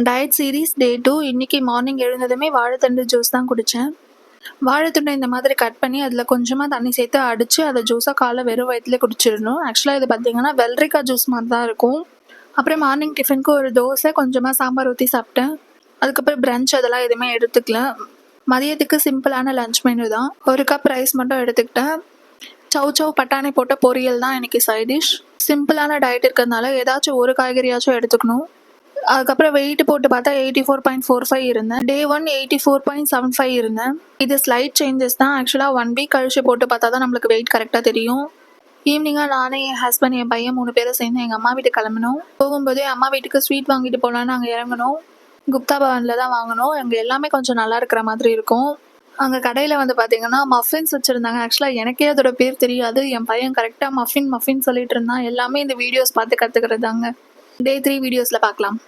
Diet series டே 2. இன்னைக்கு morning எழுந்ததுமே வாழைத்தண்டு juice தான் குடித்தேன். வாழைத்தண்டை இந்த மாதிரி கட் பண்ணி அதில் கொஞ்சமாக தண்ணி சேர்த்து அடித்து அதை ஜூஸாக காலை வெறும் வயிற்றுல குடிச்சிடணும். ஆக்சுவலாக இது பார்த்தீங்கன்னா வெள்ளரிக்காய் ஜூஸ் மாதிரி தான் இருக்கும். அப்புறம் மார்னிங் டிஃபனுக்கு ஒரு தோசை, கொஞ்சமாக சாம்பார் ஊற்றி சாப்பிட்டேன். அதுக்கப்புறம் பிரஞ்ச் அதெல்லாம் எதுவுமே எடுத்துக்கல. மதியத்துக்கு சிம்பிளான லஞ்ச் மெனு தான். ஒரு கப் ரைஸ் மட்டும் எடுத்துக்கிட்டேன். சவ் பட்டாணி போட்ட பொரியல் தான் இன்னைக்கு சைட் டிஷ். சிம்பிளான டயட் இருக்கிறதுனால ஏதாச்சும் ஒரு காய்கறியாச்சும் எடுத்துக்கணும். அதுக்கப்புறம் வெயிட் போட்டு பார்த்தா 84.45 இருந்தேன். டே 1 84.75 இருந்தேன். இது ஸ்லைட் சேஞ்சஸ் தான். ஆக்சுவலாக 1 வீக் கழிச்சு போட்டு பார்த்தா தான் நம்மளுக்கு வெயிட் கரெக்டாக தெரியும். ஈவினிங்காக நானே, என் ஹஸ்பண்ட், என் பையன் 3 பேரும் சேர்ந்து எங்கள் அம்மா வீட்டுக்கு கிளம்பினோம். போகும்போதே அம்மா வீட்டுக்கு ஸ்வீட் வாங்கிட்டு போகலான்னு அங்கே இறங்கணும். குப்தா பவனில் தான் வாங்கினோம். அங்கே எல்லாமே கொஞ்சம் நல்லா இருக்கிற மாதிரி இருக்கும். அங்கே கடையில் வந்து பார்த்தீங்கன்னா மஃபின்ஸ் வச்சுருந்தாங்க. ஆக்சுவலாக எனக்கே அதோட பேர் தெரியாது. என் பையன் கரெக்டாக மஃபின் சொல்லிட்டு இருந்தான். எல்லாமே இந்த வீடியோஸ் பார்த்து கற்றுக்கிறதாங்க. டே 3 வீடியோஸில் பார்க்கலாம்.